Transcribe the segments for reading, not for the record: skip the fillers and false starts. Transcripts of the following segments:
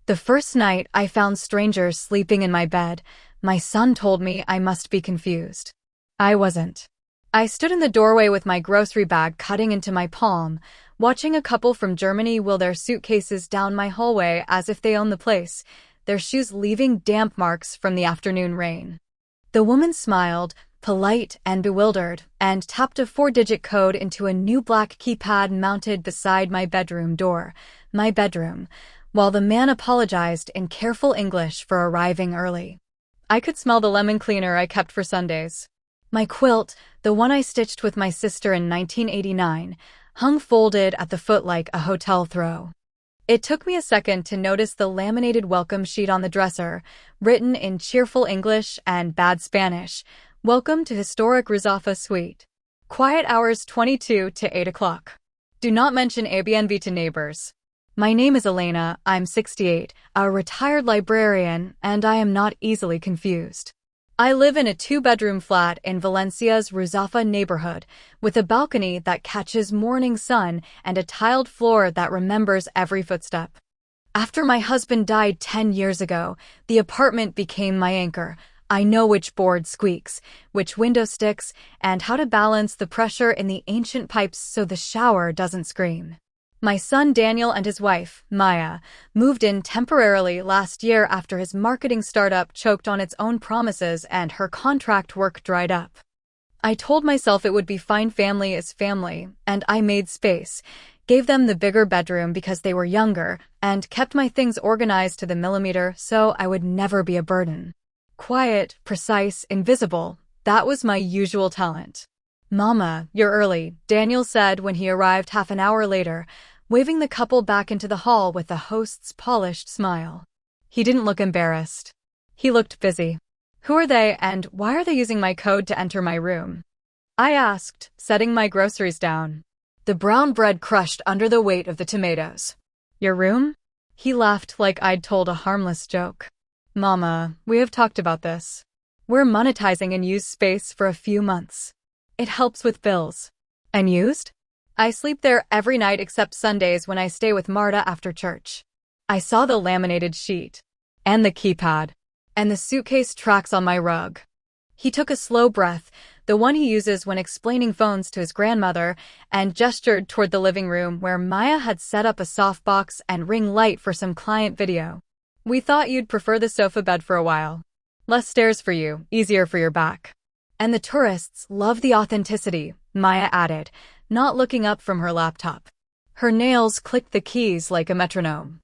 The first night I found strangers sleeping in my bed, my son told me I must be confused. I wasn't. I stood in the doorway with my grocery bag cutting into my palm, watching a couple from Germany wheel their suitcases down my hallway as if they owned the place, their shoes leaving damp marks from the afternoon rain. The woman smiled, polite and bewildered, and tapped a 4-digit code into a new black keypad mounted beside my bedroom door, my bedroom, while the man apologized in careful English for arriving early. I could smell the lemon cleaner I kept for Sundays. My quilt, the one I stitched with my sister in 1989, hung folded at the foot like a hotel throw. It took me a second to notice the laminated welcome sheet on the dresser, written in cheerful English and bad Spanish, "Welcome to historic Ruzafa Suite. Quiet hours 22 to 8 o'clock. Do not mention Airbnb to neighbors. My name is Elena, I'm 68, a retired librarian, and I am not easily confused. I live in a 2-bedroom flat in Valencia's Ruzafa neighborhood, with a balcony that catches morning sun and a tiled floor that remembers every footstep. After my husband died 10 years ago, the apartment became my anchor. I know which board squeaks, which window sticks, and how to balance the pressure in the ancient pipes so the shower doesn't scream. My son Daniel and his wife, Maya, moved in temporarily last year after his marketing startup choked on its own promises and her contract work dried up. I told myself it would be fine, family is family, and I made space, gave them the bigger bedroom because they were younger, and kept my things organized to the millimeter so I would never be a burden. Quiet, precise, invisible, that was my usual talent. "Mama, you're early," Daniel said when he arrived half an hour later, waving the couple back into the hall with the host's polished smile. He didn't look embarrassed. He looked busy. "Who are they, and why are they using my code to enter my room?" I asked, setting my groceries down. The brown bread crushed under the weight of the tomatoes. "Your room?" He laughed like I'd told a harmless joke. "Mama, we have talked about this. We're monetizing unused space for a few months. It helps with bills." "Unused?" "I sleep there every night except Sundays when I stay with Marta after church." I saw the laminated sheet, and the keypad, and the suitcase tracks on my rug. He took a slow breath, the one he uses when explaining phones to his grandmother, and gestured toward the living room where Maya had set up a softbox and ring light for some client video. "We thought you'd prefer the sofa bed for a while. Less stairs for you, easier for your back. And the tourists love the authenticity," Maya added, not looking up from her laptop. Her nails clicked the keys like a metronome.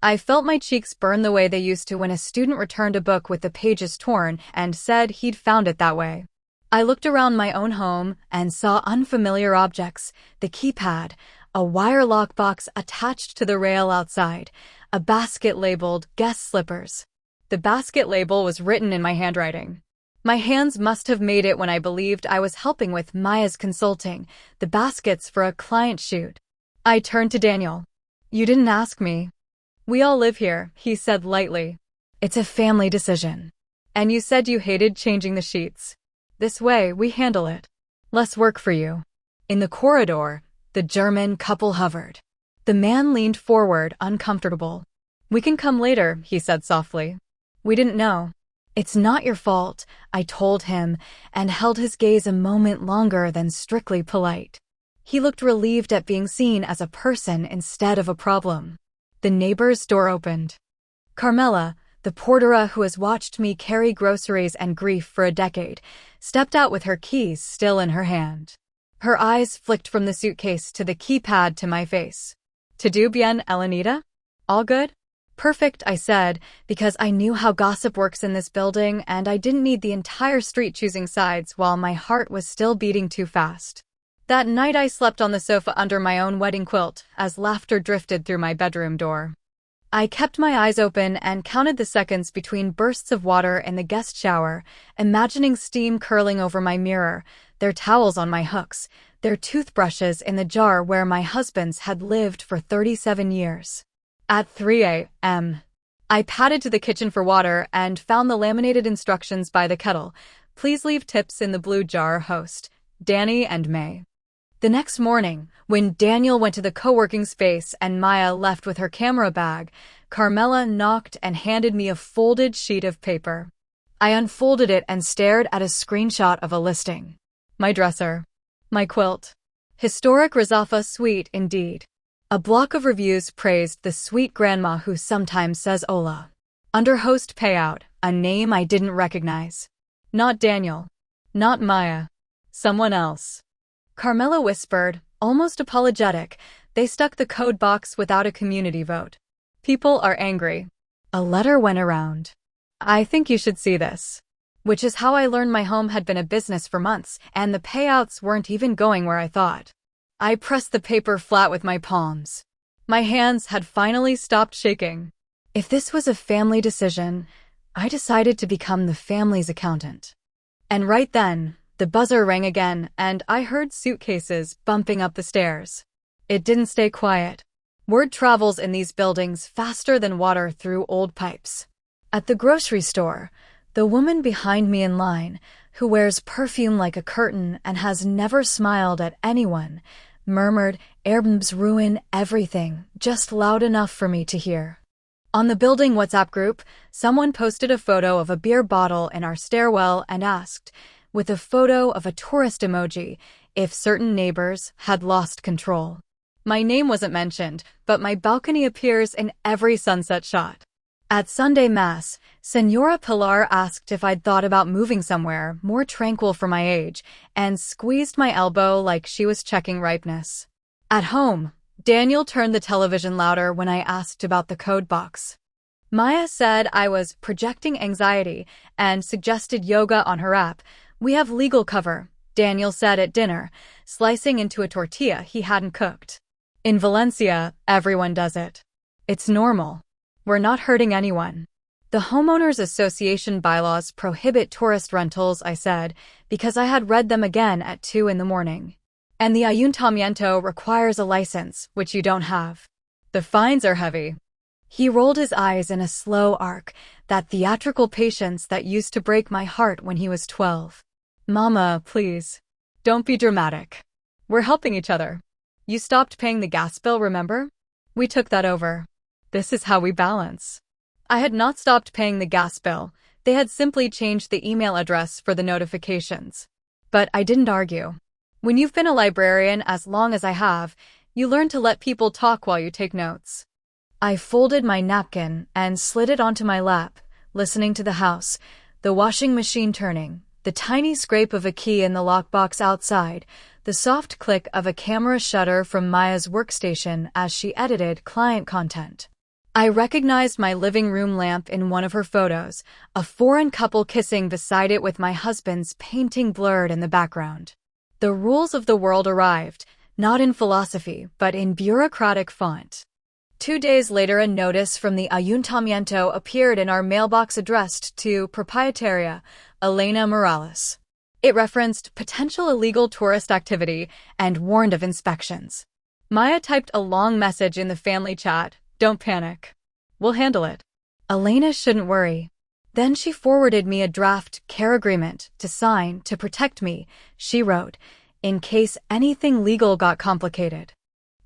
I felt my cheeks burn the way they used to when a student returned a book with the pages torn and said he'd found it that way. I looked around my own home and saw unfamiliar objects, the keypad, a wire lockbox attached to the rail outside, a basket labeled "guest slippers." The basket label was written in my handwriting. My hands must have made it when I believed I was helping with Maya's consulting, the baskets for a client shoot. I turned to Daniel. "You didn't ask me." "We all live here," he said lightly. "It's a family decision. And you said you hated changing the sheets. This way, we handle it. Less work for you." In the corridor, the German couple hovered. The man leaned forward, uncomfortable. "We can come later," he said softly. "We didn't know." "It's not your fault," I told him, and held his gaze a moment longer than strictly polite. He looked relieved at being seen as a person instead of a problem. The neighbor's door opened. Carmela, the portera who has watched me carry groceries and grief for a decade, stepped out with her keys still in her hand. Her eyes flicked from the suitcase to the keypad to my face. "Todo bien, Elenita? All good?" "Perfect," I said, because I knew how gossip works in this building and I didn't need the entire street choosing sides while my heart was still beating too fast. That night I slept on the sofa under my own wedding quilt as laughter drifted through my bedroom door. I kept my eyes open and counted the seconds between bursts of water in the guest shower, imagining steam curling over my mirror, their towels on my hooks, their toothbrushes in the jar where my husband's had lived for 37 years. At 3 a.m., I padded to the kitchen for water and found the laminated instructions by the kettle. "Please leave tips in the blue jar, host, Danny and May." The next morning, when Daniel went to the co-working space and Maya left with her camera bag, Carmela knocked and handed me a folded sheet of paper. I unfolded it and stared at a screenshot of a listing. My dresser. My quilt. Historic Razafa suite indeed. A block of reviews praised the sweet grandma who sometimes says hola. Under host payout, a name I didn't recognize. Not Daniel. Not Maya. Someone else. Carmela whispered, almost apologetic, they stuck the code box without a community vote. People are angry. A letter went around. I think you should see this. Which is how I learned my home had been a business for months, and the payouts weren't even going where I thought. I pressed the paper flat with my palms. My hands had finally stopped shaking. If this was a family decision, I decided to become the family's accountant. And right then, the buzzer rang again, and I heard suitcases bumping up the stairs. It didn't stay quiet. Word travels in these buildings faster than water through old pipes. At the grocery store, the woman behind me in line, who wears perfume like a curtain and has never smiled at anyone, murmured, "Airbnbs ruin everything," just loud enough for me to hear. On the building WhatsApp group, someone posted a photo of a beer bottle in our stairwell and asked, with a photo of a tourist emoji, if certain neighbors had lost control. My name wasn't mentioned, but my balcony appears in every sunset shot. At Sunday Mass, Senora Pilar asked if I'd thought about moving somewhere more tranquil for my age and squeezed my elbow like she was checking ripeness. At home, Daniel turned the television louder when I asked about the code box. Maya said I was projecting anxiety and suggested yoga on her app. We have legal cover, Daniel said at dinner, slicing into a tortilla he hadn't cooked. In Valencia, everyone does it. It's normal. We're not hurting anyone. The Homeowners Association bylaws prohibit tourist rentals, I said, because I had read them again at 2 a.m. And the ayuntamiento requires a license, which you don't have. The fines are heavy. He rolled his eyes in a slow arc, that theatrical patience that used to break my heart when he was 12. Mama, please. Don't be dramatic. We're helping each other. You stopped paying the gas bill, remember? We took that over. This is how we balance. I had not stopped paying the gas bill. They had simply changed the email address for the notifications. But I didn't argue. When you've been a librarian as long as I have, you learn to let people talk while you take notes. I folded my napkin and slid it onto my lap, listening to the house, the washing machine turning, the tiny scrape of a key in the lockbox outside, the soft click of a camera shutter from Maya's workstation as she edited client content. I recognized my living room lamp in one of her photos, a foreign couple kissing beside it with my husband's painting blurred in the background. The rules of the world arrived, not in philosophy, but in bureaucratic font. 2 days later, a notice from the ayuntamiento appeared in our mailbox addressed to Propietaria Elena Morales. It referenced potential illegal tourist activity and warned of inspections. Maya typed a long message in the family chat, "Don't panic. We'll handle it. Elena shouldn't worry." Then she forwarded me a draft care agreement to sign to protect me, she wrote, in case anything legal got complicated.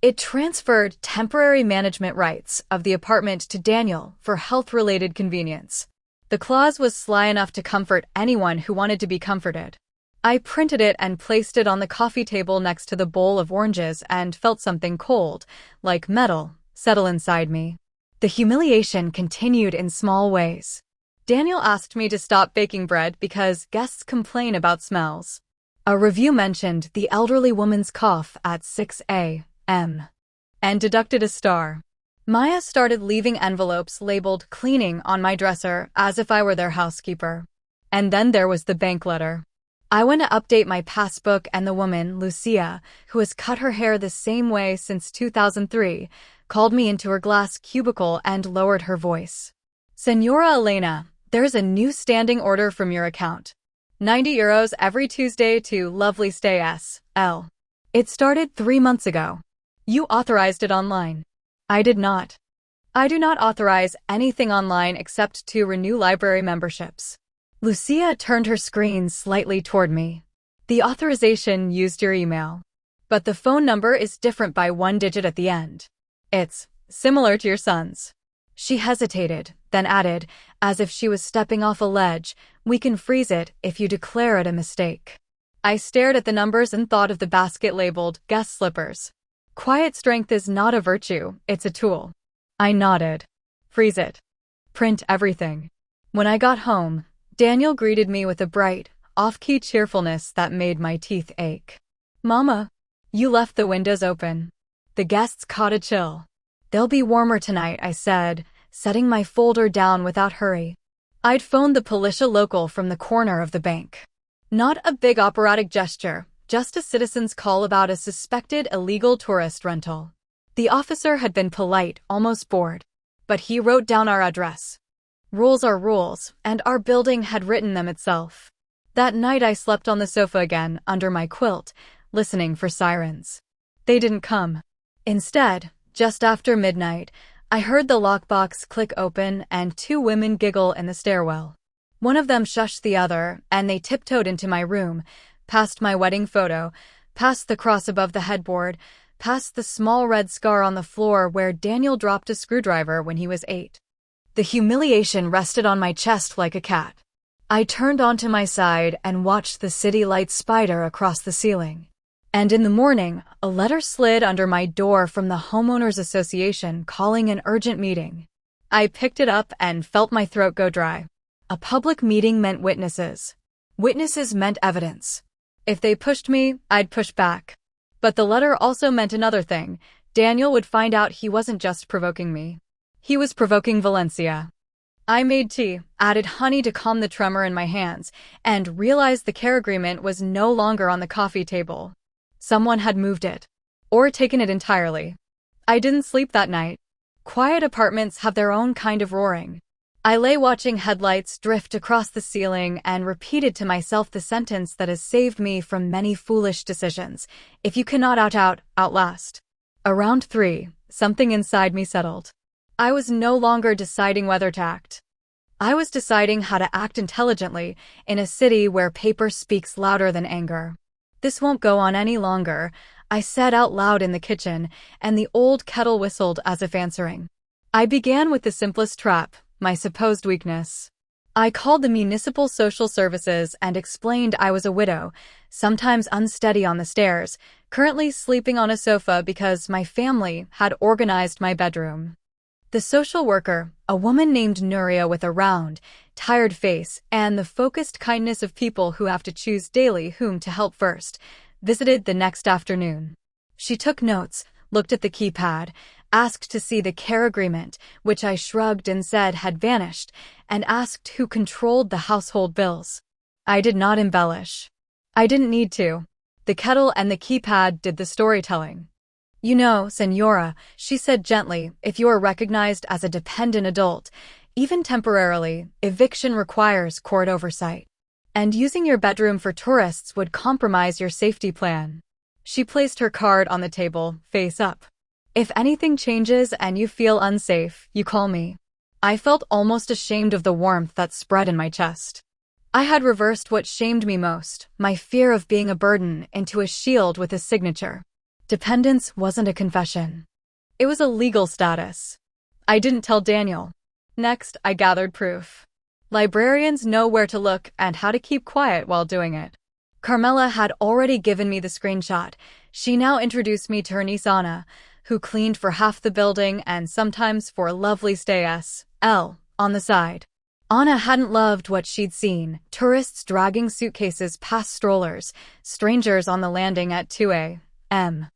It transferred temporary management rights of the apartment to Daniel for health-related convenience. The clause was sly enough to comfort anyone who wanted to be comforted. I printed it and placed it on the coffee table next to the bowl of oranges and felt something cold, like metal, settle inside me. The humiliation continued in small ways. Daniel asked me to stop baking bread because guests complain about smells. A review mentioned the elderly woman's cough at 6 a.m. and deducted a star. Maya started leaving envelopes labeled cleaning on my dresser as if I were their housekeeper. And then there was the bank letter. I went to update my passbook and the woman, Lucia, who has cut her hair the same way since 2003, called me into her glass cubicle and lowered her voice. "Senora Elena, there's a new standing order from your account. €90 every Tuesday to Lovely Stay S.L. It started 3 months ago. You authorized it online." I did not. I do not authorize anything online except to renew library memberships. Lucia turned her screen slightly toward me. "The authorization used your email. but the phone number is different by one digit at the end. It's similar to your son's. She hesitated, then added, as if she was stepping off a ledge, "We can freeze it if you declare it a mistake." I stared at the numbers and thought of the basket labeled guest slippers. Quiet strength is not a virtue, it's a tool. I nodded. Freeze it. Print everything. When I got home, Daniel greeted me with a bright, off-key cheerfulness that made my teeth ache. "Mama, you left the windows open." The guests caught a chill. "They'll be warmer tonight," I said, setting my folder down without hurry. I'd phoned the militia local from the corner of the bank. Not a big operatic gesture, just a citizen's call about a suspected illegal tourist rental. The officer had been polite, almost bored. But he wrote down our address. Rules are rules, and our building had written them itself. That night I slept on the sofa again, under my quilt, listening for sirens. They didn't come. Instead, just after midnight, I heard the lockbox click open and two women giggle in the stairwell. One of them shushed the other, and they tiptoed into my room, past my wedding photo, past the cross above the headboard, past the small red scar on the floor where Daniel dropped a screwdriver when he was 8. The humiliation rested on my chest like a cat. I turned onto my side and watched the city lights spider across the ceiling. And in the morning, a letter slid under my door from the Homeowners Association calling an urgent meeting. I picked it up and felt my throat go dry. A public meeting meant witnesses. Witnesses meant evidence. If they pushed me, I'd push back. But the letter also meant another thing. Daniel would find out he wasn't just provoking me. He was provoking Valencia. I made tea, added honey to calm the tremor in my hands, and realized the care agreement was no longer on the coffee table. Someone had moved it. Or taken it entirely. I didn't sleep that night. Quiet apartments have their own kind of roaring. I lay watching headlights drift across the ceiling and repeated to myself the sentence that has saved me from many foolish decisions. If you cannot outlast. Around 3, something inside me settled. I was no longer deciding whether to act. I was deciding how to act intelligently in a city where paper speaks louder than anger. "This won't go on any longer," I said out loud in the kitchen, and the old kettle whistled as if answering. I began with the simplest trap, my supposed weakness. I called the municipal social services and explained I was a widow, sometimes unsteady on the stairs, currently sleeping on a sofa because my family had organized my bedroom. The social worker, a woman named Nuria with a round, tired face and the focused kindness of people who have to choose daily whom to help first, visited the next afternoon. She took notes, looked at the keypad, asked to see the care agreement, which I shrugged and said had vanished, and asked who controlled the household bills. I did not embellish. I didn't need to. The kettle and the keypad did the storytelling. "You know, Senora," she said gently, "if you are recognized as a dependent adult, even temporarily, eviction requires court oversight. And using your bedroom for tourists would compromise your safety plan." She placed her card on the table, face up. "If anything changes and you feel unsafe, you call me." I felt almost ashamed of the warmth that spread in my chest. I had reversed what shamed me most, my fear of being a burden, into a shield with a signature. Dependence wasn't a confession. It was a legal status. I didn't tell Daniel. Next, I gathered proof. Librarians know where to look and how to keep quiet while doing it. Carmela had already given me the screenshot. She now introduced me to her niece Anna, who cleaned for half the building and sometimes for lovely stay S.L. on the side. Anna hadn't loved what she'd seen, tourists dragging suitcases past strollers, strangers on the landing at 2 a.m.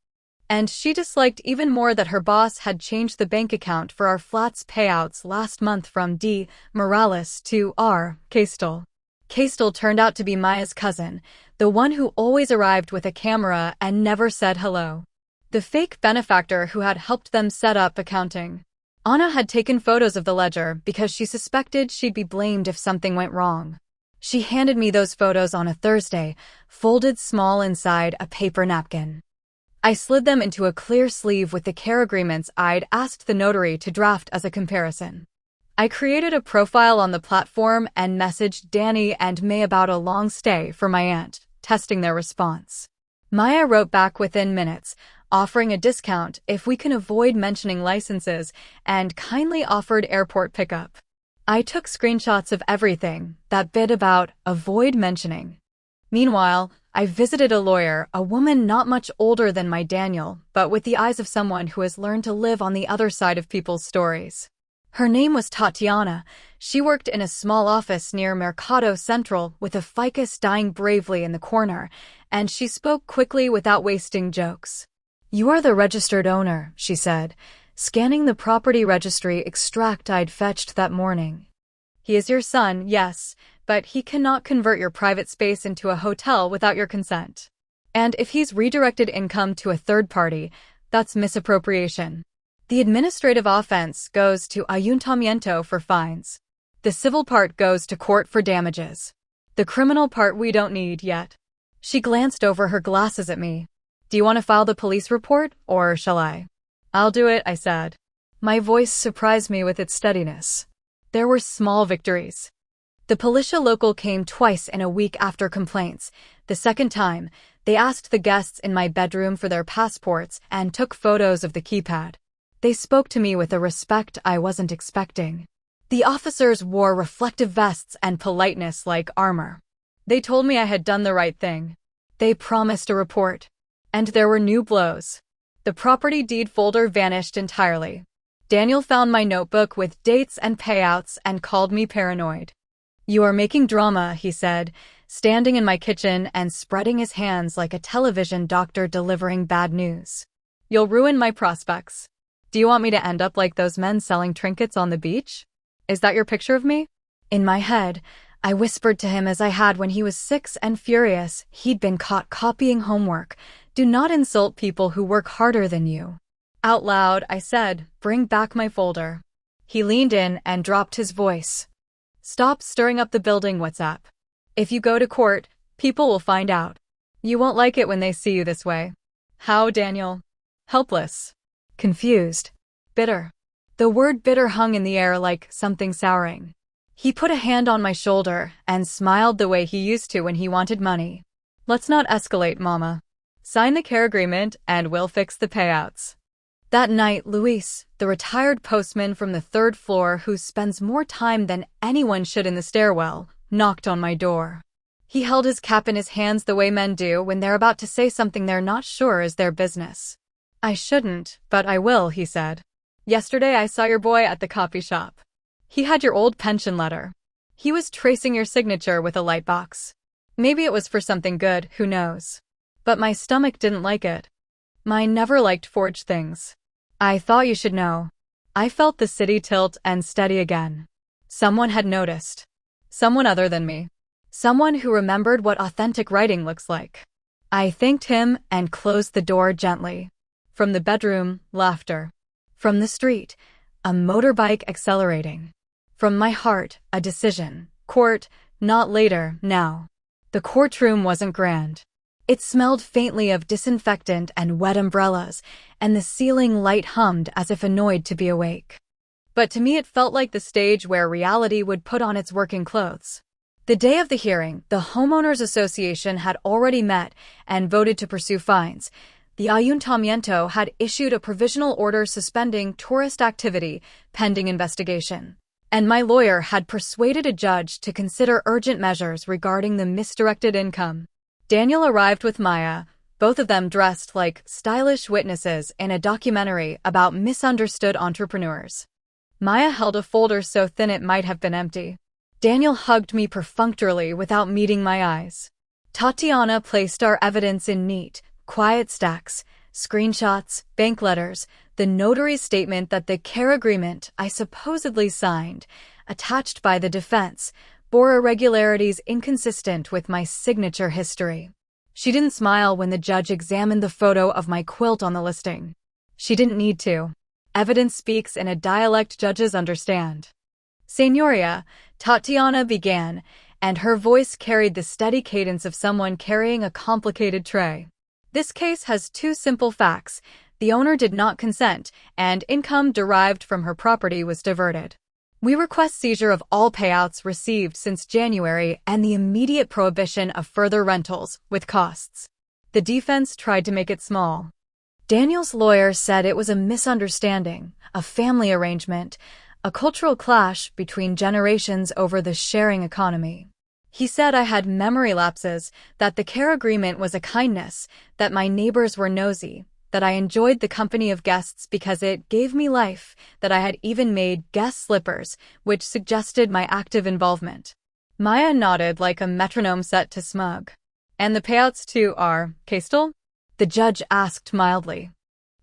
And she disliked even more that her boss had changed the bank account for our flat's payouts last month from D. Morales to R. Castel. Castel turned out to be Maya's cousin, the one who always arrived with a camera and never said hello. The fake benefactor who had helped them set up accounting. Anna had taken photos of the ledger because she suspected she'd be blamed if something went wrong. She handed me those photos on a Thursday, folded small inside a paper napkin. I slid them into a clear sleeve with the care agreements I'd asked the notary to draft as a comparison. I created a profile on the platform and messaged Danny and May about a long stay for my aunt, testing their response. Maya wrote back within minutes, offering a discount if we can avoid mentioning licenses, and kindly offered airport pickup. I took screenshots of everything, that bit about avoid mentioning. Meanwhile, I visited a lawyer, a woman not much older than my Daniel, but with the eyes of someone who has learned to live on the other side of people's stories. Her name was Tatiana. She worked in a small office near Mercado Central with a ficus dying bravely in the corner, and she spoke quickly without wasting jokes. "You are the registered owner," she said, scanning the property registry extract I'd fetched that morning. "He is your son, yes, but he cannot convert your private space into a hotel without your consent. And if he's redirected income to a third party, that's misappropriation. The administrative offense goes to ayuntamiento for fines. The civil part goes to court for damages. The criminal part we don't need yet." She glanced over her glasses at me. "Do you want to file the police report, or shall I?" "I'll do it," I said. My voice surprised me with its steadiness. There were small victories. The policia local came twice in a week after complaints. The second time, they asked the guests in my bedroom for their passports and took photos of the keypad. They spoke to me with a respect I wasn't expecting. The officers wore reflective vests and politeness like armor. They told me I had done the right thing. They promised a report. And there were new blows. The property deed folder vanished entirely. Daniel found my notebook with dates and payouts and called me paranoid. "You are making drama," he said, standing in my kitchen and spreading his hands like a television doctor delivering bad news. "You'll ruin my prospects. Do you want me to end up like those men selling trinkets on the beach? Is that your picture of me?" In my head, I whispered to him as I had when he was 6 and furious. He'd been caught copying homework. "Do not insult people who work harder than you." Out loud, I said, "Bring back my folder." He leaned in and dropped his voice. "Stop stirring up the building, WhatsApp. If you go to court, people will find out. You won't like it when they see you this way." "How, Daniel?" "Helpless. Confused. Bitter." The word bitter hung in the air like something souring. He put a hand on my shoulder and smiled the way he used to when he wanted money. "Let's not escalate, Mama. Sign the care agreement and we'll fix the payouts." That night, Luis, the retired postman from the 3rd floor who spends more time than anyone should in the stairwell, knocked on my door. He held his cap in his hands the way men do when they're about to say something they're not sure is their business. "I shouldn't, but I will," he said. "Yesterday I saw your boy at the coffee shop. He had your old pension letter. He was tracing your signature with a light box. Maybe it was for something good, who knows. But my stomach didn't like it. Mine never liked forged things. I thought you should know." I felt the city tilt and steady again. Someone had noticed. Someone other than me. Someone who remembered what authentic writing looks like. I thanked him and closed the door gently. From the bedroom, laughter. From the street, a motorbike accelerating. From my heart, a decision. Court, not later, now. The courtroom wasn't grand. It smelled faintly of disinfectant and wet umbrellas, and the ceiling light hummed as if annoyed to be awake. But to me it felt like the stage where reality would put on its working clothes. The day of the hearing, the Homeowners Association had already met and voted to pursue fines. The ayuntamiento had issued a provisional order suspending tourist activity pending investigation. And my lawyer had persuaded a judge to consider urgent measures regarding the misdirected income. Daniel arrived with Maya, both of them dressed like stylish witnesses in a documentary about misunderstood entrepreneurs. Maya held a folder so thin it might have been empty. Daniel hugged me perfunctorily without meeting my eyes. Tatiana placed our evidence in neat, quiet stacks, screenshots, bank letters, the notary's statement that the care agreement I supposedly signed, attached by the defense, bore irregularities inconsistent with my signature history. She didn't smile when the judge examined the photo of my quilt on the listing. She didn't need to. Evidence speaks in a dialect judges understand. "Señoria," Tatiana began, and her voice carried the steady cadence of someone carrying a complicated tray. "This case has two simple facts. The owner did not consent, and income derived from her property was diverted. We request seizure of all payouts received since January and the immediate prohibition of further rentals, with costs." The defense tried to make it small. Daniel's lawyer said it was a misunderstanding, a family arrangement, a cultural clash between generations over the sharing economy. He said I had memory lapses, that the care agreement was a kindness, that my neighbors were nosy, that I enjoyed the company of guests because it gave me life, that I had even made guest slippers, which suggested my active involvement. Maya nodded like a metronome set to smug. And the payouts to our Castel? The judge asked mildly.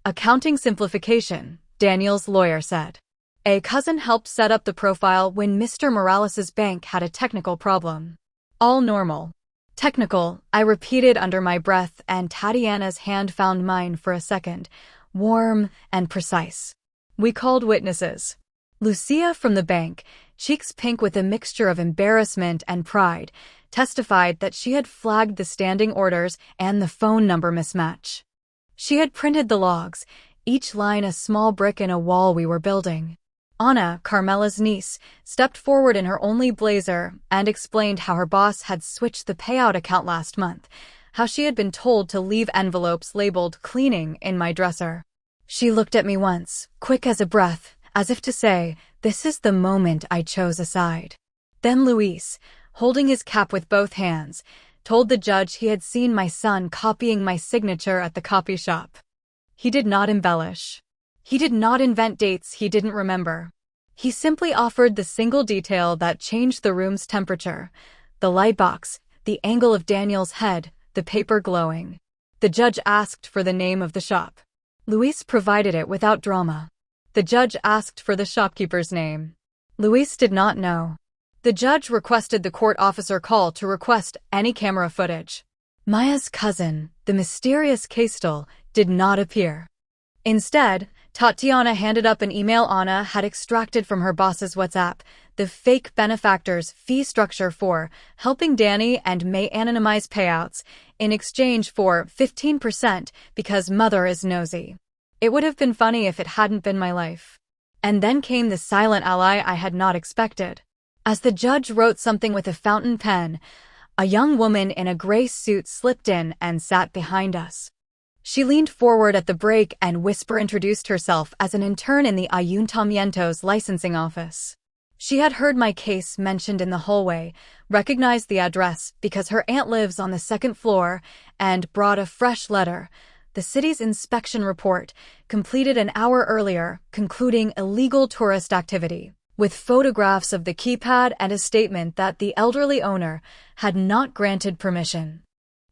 Accounting simplification, Daniel's lawyer said. A cousin helped set up the profile when Mr. Morales's bank had a technical problem. All normal. Technical, I repeated under my breath, and Tatiana's hand found mine for a second, warm and precise. We called witnesses. Lucia from the bank, cheeks pink with a mixture of embarrassment and pride, testified that she had flagged the standing orders and the phone number mismatch. She had printed the logs, each line a small brick in a wall we were building. Anna, Carmela's niece, stepped forward in her only blazer and explained how her boss had switched the payout account last month, how she had been told to leave envelopes labeled cleaning in my dresser. She looked at me once, quick as a breath, as if to say, this is the moment I chose a side. Then Luis, holding his cap with both hands, told the judge he had seen my son copying my signature at the copy shop. He did not embellish. He did not invent dates he didn't remember. He simply offered the single detail that changed the room's temperature, the light box, the angle of Daniel's head, the paper glowing. The judge asked for the name of the shop. Luis provided it without drama. The judge asked for the shopkeeper's name. Luis did not know. The judge requested the court officer call to request any camera footage. Maya's cousin, the mysterious Castel, did not appear. Instead, Tatiana handed up an email Anna had extracted from her boss's WhatsApp, the fake benefactor's fee structure for helping Danny and May anonymize payouts in exchange for 15% because mother is nosy. It would have been funny if it hadn't been my life. And then came the silent ally I had not expected. As the judge wrote something with a fountain pen, a young woman in a gray suit slipped in and sat behind us. She leaned forward at the break and introduced herself as an intern in the Ayuntamiento's licensing office. She had heard my case mentioned in the hallway, recognized the address because her aunt lives on the second floor, and brought a fresh letter, the city's inspection report, completed an hour earlier, concluding illegal tourist activity, with photographs of the keypad and a statement that the elderly owner had not granted permission.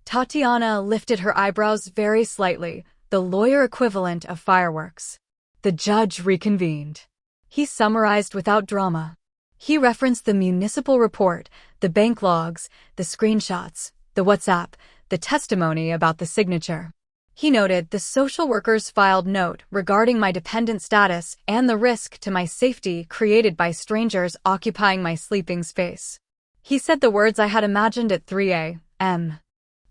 Tatiana lifted her eyebrows very slightly, the lawyer equivalent of fireworks. The judge reconvened. He summarized without drama. He referenced the municipal report, the bank logs, the screenshots, the WhatsApp, the testimony about the signature. He noted the social worker's filed note regarding my dependent status and the risk to my safety created by strangers occupying my sleeping space. He said the words I had imagined at 3 a.m.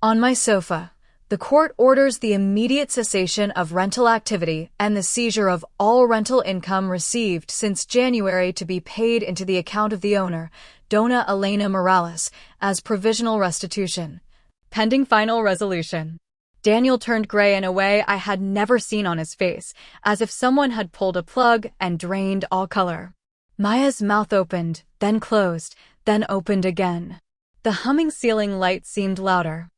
On my sofa, the court orders the immediate cessation of rental activity and the seizure of all rental income received since January to be paid into the account of the owner, Dona Elena Morales, as provisional restitution, pending final resolution. Daniel turned gray in a way I had never seen on his face, as if someone had pulled a plug and drained all color. Maya's mouth opened, then closed, then opened again. The humming ceiling light seemed louder.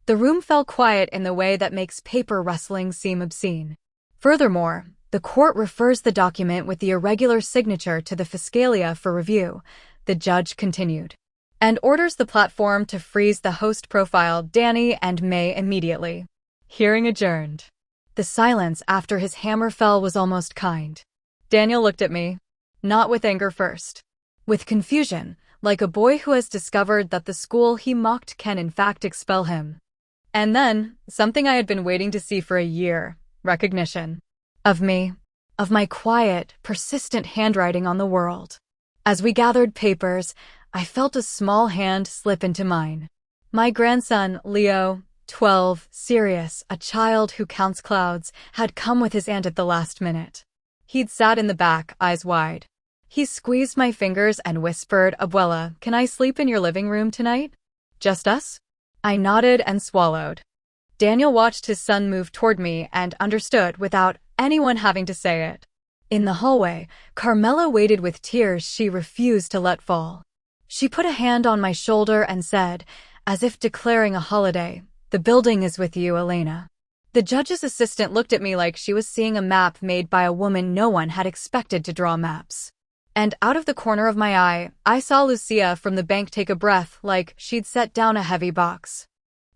The room fell quiet in the way that makes paper rustling seem obscene. Furthermore, the court refers the document with the irregular signature to the Fiscalia for review, the judge continued, and orders the platform to freeze the host profile Danny and May immediately. Hearing adjourned. The silence after his hammer fell was almost kind. Daniel looked at me, not with anger first, with confusion, like a boy who has discovered that the school he mocked can in fact expel him. And then, something I had been waiting to see for a year, recognition. Of me. Of my quiet, persistent handwriting on the world. As we gathered papers, I felt a small hand slip into mine. My grandson, Leo, 12, serious, a child who counts clouds, had come with his aunt at the last minute. He'd sat in the back, eyes wide. He squeezed my fingers and whispered, "Abuela, can I sleep in your living room tonight? Just us?" I nodded and swallowed. Daniel watched his son move toward me and understood without anyone having to say it. In the hallway, Carmela waited with tears she refused to let fall. She put a hand on my shoulder and said, as if declaring a holiday, "The building is with you, Elena." The judge's assistant looked at me like she was seeing a map made by a woman no one had expected to draw maps. And out of the corner of my eye, I saw Lucia from the bank take a breath like she'd set down a heavy box.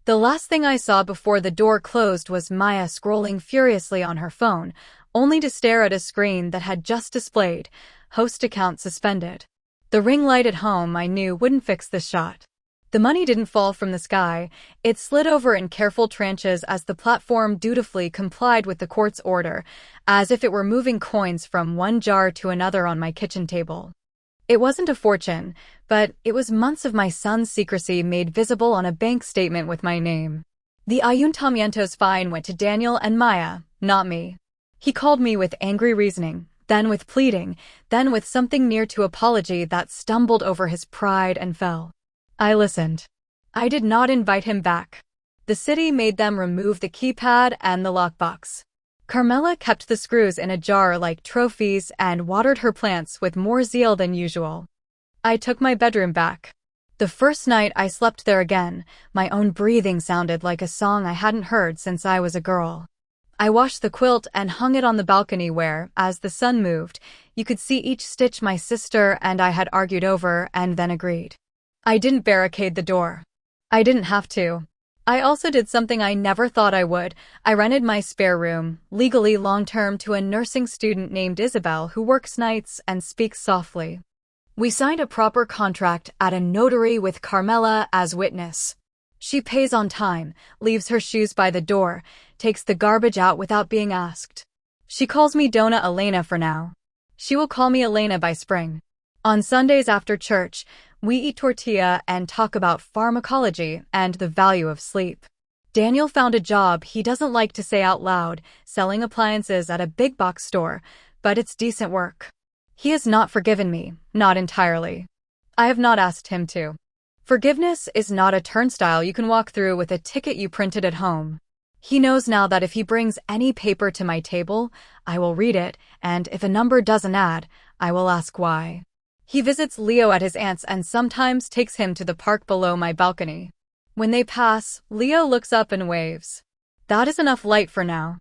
The last thing I saw before the door closed was Maya scrolling furiously on her phone, only to stare at a screen that had just displayed, "Host account suspended." The ring light at home I knew wouldn't fix this shot. The money didn't fall from the sky, it slid over in careful tranches as the platform dutifully complied with the court's order, as if it were moving coins from one jar to another on my kitchen table. It wasn't a fortune, but it was months of my son's secrecy made visible on a bank statement with my name. The ayuntamiento's fine went to Daniel and Maya, not me. He called me with angry reasoning, then with pleading, then with something near to apology that stumbled over his pride and fell. I listened. I did not invite him back. The city made them remove the keypad and the lockbox. Carmela kept the screws in a jar like trophies and watered her plants with more zeal than usual. I took my bedroom back. The first night I slept there again, my own breathing sounded like a song I hadn't heard since I was a girl. I washed the quilt and hung it on the balcony where, as the sun moved, you could see each stitch my sister and I had argued over and then agreed. I didn't barricade the door. I didn't have to. I also did something I never thought I would. I rented my spare room, legally long-term, to a nursing student named Isabel who works nights and speaks softly. We signed a proper contract at a notary with Carmela as witness. She pays on time, leaves her shoes by the door, takes the garbage out without being asked. She calls me Dona Elena for now. She will call me Elena by spring. On Sundays after church, we eat tortilla and talk about pharmacology and the value of sleep. Daniel found a job he doesn't like to say out loud, selling appliances at a big box store, but it's decent work. He has not forgiven me, not entirely. I have not asked him to. Forgiveness is not a turnstile you can walk through with a ticket you printed at home. He knows now that if he brings any paper to my table, I will read it, and if a number doesn't add, I will ask why. He visits Leo at his aunt's and sometimes takes him to the park below my balcony. When they pass, Leo looks up and waves. That is enough light for now.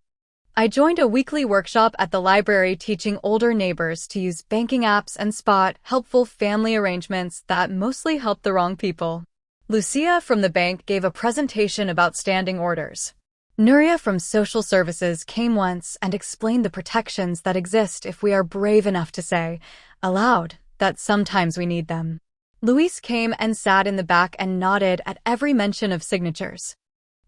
I joined a weekly workshop at the library teaching older neighbors to use banking apps and spot helpful family arrangements that mostly help the wrong people. Lucia from the bank gave a presentation about standing orders. Nuria from social services came once and explained the protections that exist if we are brave enough to say, aloud, that sometimes we need them. Luis came and sat in the back and nodded at every mention of signatures.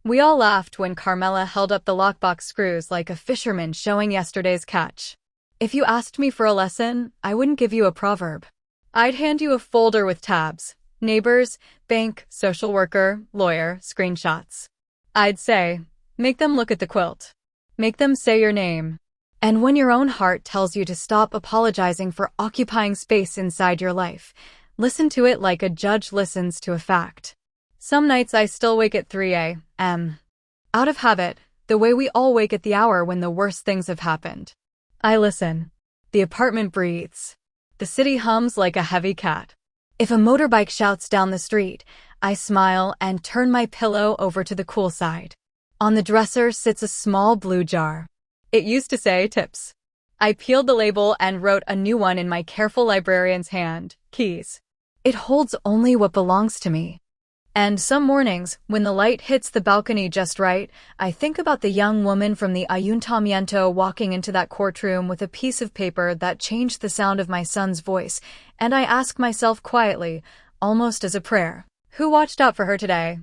We all laughed when Carmela held up the lockbox screws like a fisherman showing yesterday's catch. If you asked me for a lesson, I wouldn't give you a proverb. I'd hand you a folder with tabs, neighbors, bank, social worker, lawyer, screenshots. I'd say, make them look at the quilt. Make them say your name. And when your own heart tells you to stop apologizing for occupying space inside your life, listen to it like a judge listens to a fact. Some nights I still wake at 3 a.m. Out of habit, the way we all wake at the hour when the worst things have happened. I listen. The apartment breathes. The city hums like a heavy cat. If a motorbike shouts down the street, I smile and turn my pillow over to the cool side. On the dresser sits a small blue jar. It used to say tips. I peeled the label and wrote a new one in my careful librarian's hand, keys. It holds only what belongs to me. And some mornings, when the light hits the balcony just right, I think about the young woman from the ayuntamiento walking into that courtroom with a piece of paper that changed the sound of my son's voice, and I ask myself quietly, almost as a prayer, who watched out for her today?